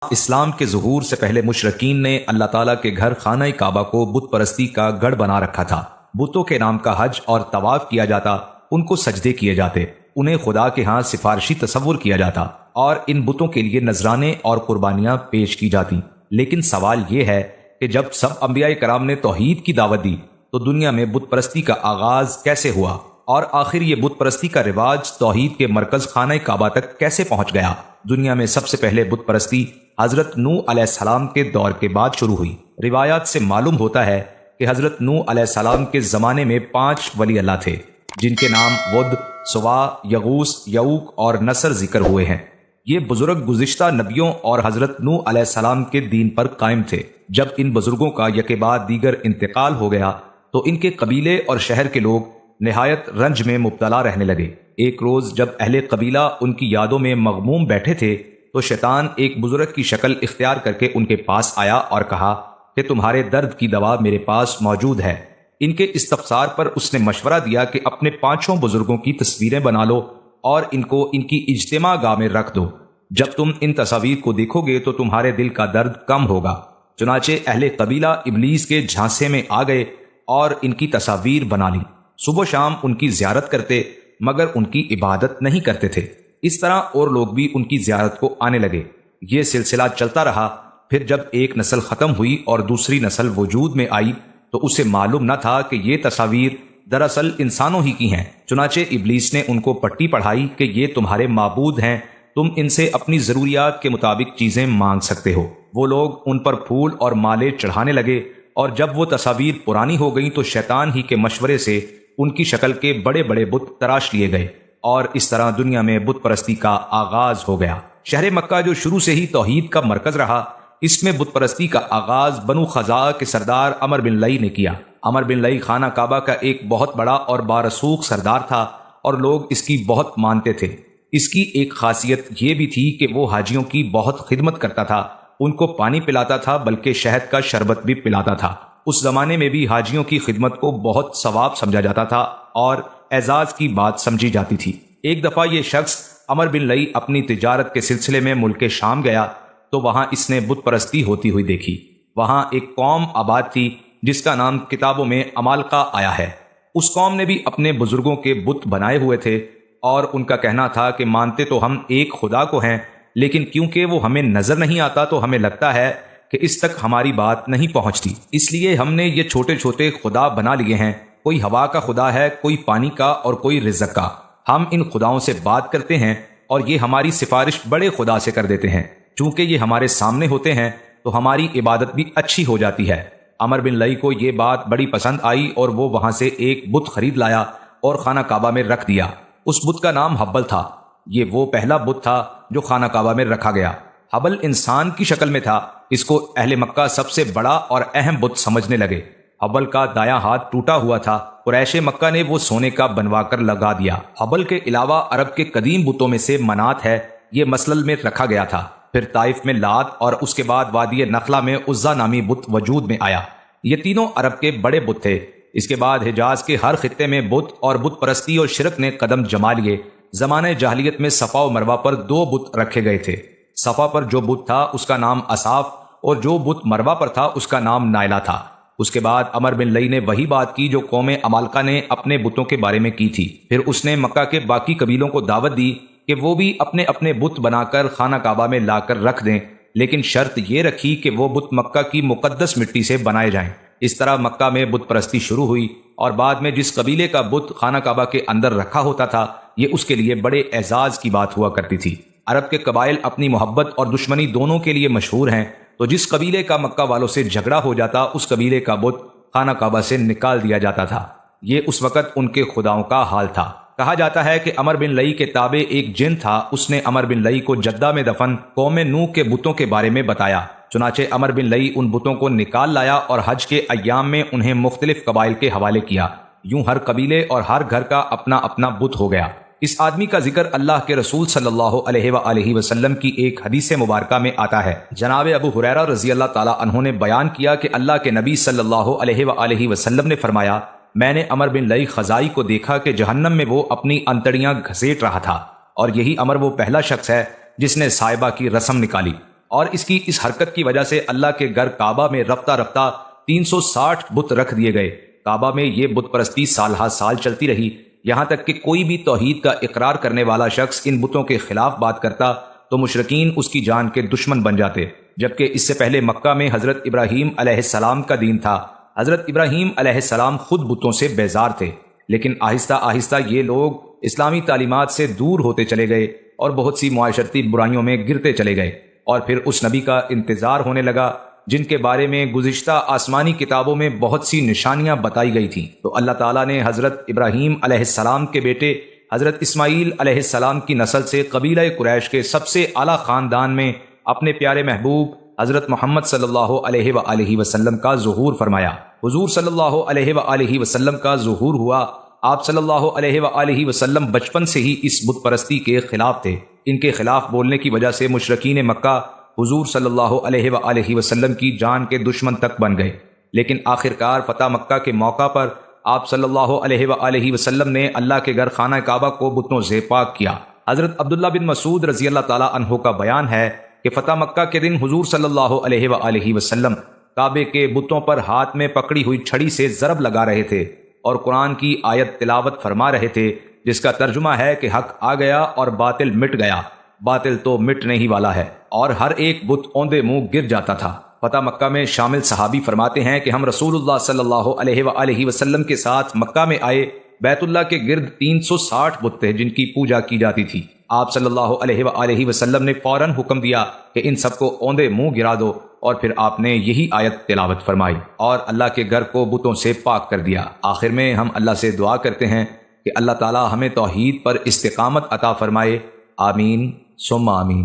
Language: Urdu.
اسلام کے ظہور سے پہلے مشرکین نے اللہ تعالیٰ کے گھر خانہ کعبہ کو بت پرستی کا گڑھ بنا رکھا تھا۔ بتوں کے نام کا حج اور طواف کیا جاتا، ان کو سجدے کیے جاتے، انہیں خدا کے ہاں سفارشی تصور کیا جاتا اور ان بتوں کے لیے نذرانے اور قربانیاں پیش کی جاتی۔ لیکن سوال یہ ہے کہ جب سب انبیاء کرام نے توحید کی دعوت دی تو دنیا میں بت پرستی کا آغاز کیسے ہوا، اور آخر یہ بت پرستی کا رواج توحید کے مرکز خانہ کعبہ تک کیسے پہنچ گیا؟ دنیا میں سب سے پہلے بت پرستی حضرت نوح علیہ السلام کے دور کے بعد شروع ہوئی۔ روایات سے معلوم ہوتا ہے کہ حضرت نوح علیہ السلام کے زمانے میں 5 ولی اللہ تھے، جن کے نام ود، سوا، یغوث، یعوق اور نصر ذکر ہوئے ہیں۔ یہ بزرگ گزشتہ نبیوں اور حضرت نوح علیہ السلام کے دین پر قائم تھے۔ جب ان بزرگوں کا یکے بعد دیگر انتقال ہو گیا تو ان کے قبیلے اور شہر کے لوگ نہایت رنج میں مبتلا رہنے لگے۔ ایک روز جب اہل قبیلہ ان کی یادوں میں مغموم بیٹھے تھے تو شیطان ایک بزرگ کی شکل اختیار کر کے ان کے پاس آیا اور کہا کہ تمہارے درد کی دوا میرے پاس موجود ہے۔ ان کے استفسار پر اس نے مشورہ دیا کہ اپنے 5 بزرگوں کی تصویریں بنا لو اور ان کو ان کی اجتماع گاہ میں رکھ دو۔ جب تم ان تصاویر کو دیکھو گے تو تمہارے دل کا درد کم ہوگا۔ چنانچہ اہل قبیلہ ابلیس کے جھانسے میں آ گئے اور ان کی تصاویر بنا لی۔ صبح و شام ان کی زیارت کرتے مگر ان کی عبادت نہیں کرتے تھے۔ اس طرح اور لوگ بھی ان کی زیارت کو آنے لگے۔ یہ سلسلہ چلتا رہا۔ پھر جب ایک نسل ختم ہوئی اور دوسری نسل وجود میں آئی تو اسے معلوم نہ تھا کہ یہ تصاویر دراصل انسانوں ہی کی ہیں۔ چنانچہ ابلیس نے ان کو پٹی پڑھائی کہ یہ تمہارے معبود ہیں، تم ان سے اپنی ضروریات کے مطابق چیزیں مانگ سکتے ہو۔ وہ لوگ ان پر پھول اور مالے چڑھانے لگے، اور جب وہ تصاویر پرانی ہو گئیں تو شیطان ہی کے مشورے سے ان کی شکل کے بڑے بڑے بت تراش لیے گئے، اور اس طرح دنیا میں بت پرستی کا آغاز ہو گیا۔ شہر مکہ جو شروع سے ہی توحید کا مرکز رہا، اس میں بت پرستی کا آغاز بنو خزاعہ کے سردار عمر بن لئی نے کیا۔ عمر بن لئی خانہ کعبہ کا ایک بہت بڑا اور بارسوخ سردار تھا اور لوگ اس کی بہت مانتے تھے۔ اس کی ایک خاصیت یہ بھی تھی کہ وہ حاجیوں کی بہت خدمت کرتا تھا، ان کو پانی پلاتا تھا بلکہ شہد کا شربت بھی پلاتا تھا۔ اس زمانے میں بھی حاجیوں کی خدمت کو بہت ثواب سمجھا جاتا تھا اور اعزاز کی بات سمجھی جاتی تھی۔ ایک دفعہ یہ شخص عمر بن لئی اپنی تجارت کے سلسلے میں ملک شام گیا تو وہاں اس نے بت پرستی ہوتی ہوئی دیکھی۔ وہاں ایک قوم آباد تھی جس کا نام کتابوں میں عمالقہ آیا ہے۔ اس قوم نے بھی اپنے بزرگوں کے بت بنائے ہوئے تھے اور ان کا کہنا تھا کہ مانتے تو ہم ایک خدا کو ہیں، لیکن کیونکہ وہ ہمیں نظر نہیں آتا تو ہمیں لگتا ہے کہ اس تک ہماری بات نہیں پہنچتی، اس لیے ہم نے یہ چھوٹے چھوٹے خدا بنا لیے ہیں۔ کوئی ہوا کا خدا ہے، کوئی پانی کا اور کوئی رزق کا۔ ہم ان خداؤں سے بات کرتے ہیں اور یہ ہماری سفارش بڑے خدا سے کر دیتے ہیں۔ چونکہ یہ ہمارے سامنے ہوتے ہیں تو ہماری عبادت بھی اچھی ہو جاتی ہے۔ عمر بن لئی کو یہ بات بڑی پسند آئی اور وہ وہاں سے ایک بت خرید لایا اور خانہ کعبہ میں رکھ دیا۔ اس بت کا نام حبل تھا۔ یہ وہ پہلا بت تھا جو خانہ کعبہ میں رکھا گیا۔ حبل انسان کی شکل میں تھا۔ اس کو اہل مکہ سب سے بڑا اور اہم بت سمجھنے لگے۔ حبل کا دایاں ہاتھ ٹوٹا ہوا تھا، قریش مکہ نے وہ سونے کا بنوا کر لگا دیا۔ حبل کے علاوہ عرب کے قدیم بتوں میں سے منات ہے، یہ مسلل میں رکھا گیا تھا۔ پھر طائف میں لات اور اس کے بعد وادی نخلا میں عزا نامی بت وجود میں آیا۔ یہ تینوں عرب کے بڑے بت تھے۔ اس کے بعد حجاز کے ہر خطے میں بت اور بت پرستی اور شرک نے قدم جما لیے۔ زمانے جاہلیت میں صفا و مروہ پر 2 بت رکھے گئے تھے۔ صفا پر جو بت تھا اس کا نام اصاف اور جو بت مروہ پر تھا اس کا نام نائلہ تھا۔ اس کے بعد عمر بن لئی نے وہی بات کی جو قوم عمالقہ نے اپنے بتوں کے بارے میں کی تھی۔ پھر اس نے مکہ کے باقی قبیلوں کو دعوت دی کہ وہ بھی اپنے اپنے بت بنا کر خانہ کعبہ میں لا کر رکھ دیں، لیکن شرط یہ رکھی کہ وہ بت مکہ کی مقدس مٹی سے بنائے جائیں۔ اس طرح مکہ میں بت پرستی شروع ہوئی اور بعد میں جس قبیلے کا بت خانہ کعبہ کے اندر رکھا ہوتا تھا یہ اس کے لیے بڑے اعزاز کی بات ہوا کرتی تھی۔ عرب کے قبائل اپنی محبت اور دشمنی دونوں کے لیے مشہور ہیں، تو جس قبیلے کا مکہ والوں سے جھگڑا ہو جاتا اس قبیلے کا بت خانہ کعبہ سے نکال دیا جاتا تھا۔ یہ اس وقت ان کے خداؤں کا حال تھا۔ کہا جاتا ہے کہ عمر بن لئی کے تابع ایک جن تھا، اس نے عمر بن لئی کو جدہ میں دفن قوم نوح کے بتوں کے بارے میں بتایا۔ چنانچہ عمر بن لئی ان بتوں کو نکال لایا اور حج کے ایام میں انہیں مختلف قبائل کے حوالے کیا۔ یوں ہر قبیلے اور ہر گھر کا اپنا اپنا بت ہو گیا۔ اس آدمی کا ذکر اللہ کے رسول صلی اللہ علیہ وآلہ وسلم کی ایک حدیث مبارکہ میں آتا ہے۔ جناب ابو ہریرہ رضی اللہ تعالی عنہ نے بیان کیا کہ اللہ کے نبی صلی اللہ علیہ وآلہ وسلم نے فرمایا، میں نے عمر بن لئی خزائی کو دیکھا کہ جہنم میں وہ اپنی انتڑیاں گھسیٹ رہا تھا، اور یہی عمر وہ پہلا شخص ہے جس نے صائبہ کی رسم نکالی۔ اور اس کی اس حرکت کی وجہ سے اللہ کے گھر کعبہ میں رفتہ رفتہ 360 بت رکھ دیے گئے۔ کعبہ میں یہ بت پرستی سال ہا سال چلتی رہی، یہاں تک کہ کوئی بھی توحید کا اقرار کرنے والا شخص ان بتوں کے خلاف بات کرتا تو مشرکین اس کی جان کے دشمن بن جاتے۔ جبکہ اس سے پہلے مکہ میں حضرت ابراہیم علیہ السلام کا دین تھا۔ حضرت ابراہیم علیہ السلام خود بتوں سے بیزار تھے، لیکن آہستہ آہستہ یہ لوگ اسلامی تعلیمات سے دور ہوتے چلے گئے اور بہت سی معاشرتی برائیوں میں گرتے چلے گئے، اور پھر اس نبی کا انتظار ہونے لگا جن کے بارے میں گزشتہ آسمانی کتابوں میں بہت سی نشانیاں بتائی گئی تھیں۔ تو اللہ تعالیٰ نے حضرت ابراہیم علیہ السلام کے بیٹے حضرت اسماعیل علیہ السلام کی نسل سے قبیلہ قریش کے سب سے اعلیٰ خاندان میں اپنے پیارے محبوب حضرت محمد صلی اللہ علیہ وآلہ وسلم کا ظہور فرمایا۔ حضور صلی اللہ علیہ وآلہ وسلم کا ظہور ہوا۔ آپ صلی اللہ علیہ وآلہ وسلم بچپن سے ہی اس بت پرستی کے خلاف تھے۔ ان کے خلاف بولنے کی وجہ سے مشرکین مکہ حضور صلی اللہ علیہ وآلہ وسلم کی جان کے دشمن تک بن گئے، لیکن آخرکار فتح مکہ کے موقع پر آپ صلی اللہ علیہ وآلہ وسلم نے اللہ کے گھر خانہ کعبہ کو بتوں سے پاک کیا۔ حضرت عبداللہ بن مسعود رضی اللہ تعالی عنہ کا بیان ہے کہ فتح مکہ کے دن حضور صلی اللہ علیہ وآلہ وسلم کعبے کے بتوں پر ہاتھ میں پکڑی ہوئی چھڑی سے ضرب لگا رہے تھے اور قرآن کی آیت تلاوت فرما رہے تھے، جس کا ترجمہ ہے کہ حق آ گیا اور باطل مٹ گیا، باطل تو مٹنے ہی والا ہے، اور ہر ایک بت اوندے منہ گر جاتا تھا۔ فتح مکہ میں شامل صحابی فرماتے ہیں کہ ہم رسول اللہ صلی اللہ علیہ وآلہ وسلم کے ساتھ مکہ میں آئے۔ بیت اللہ کے گرد 360 بت تھے جن کی پوجا کی جاتی تھی۔ آپ صلی اللہ علیہ وآلہ وسلم نے فوراً حکم دیا کہ ان سب کو اوندے منہ گرا دو، اور پھر آپ نے یہی آیت تلاوت فرمائی اور اللہ کے گھر کو بتوں سے پاک کر دیا۔ آخر میں ہم اللہ سے دعا کرتے ہیں کہ اللہ تعالی ہمیں توحید پر استقامت عطا فرمائے۔ آمین ثم آمین۔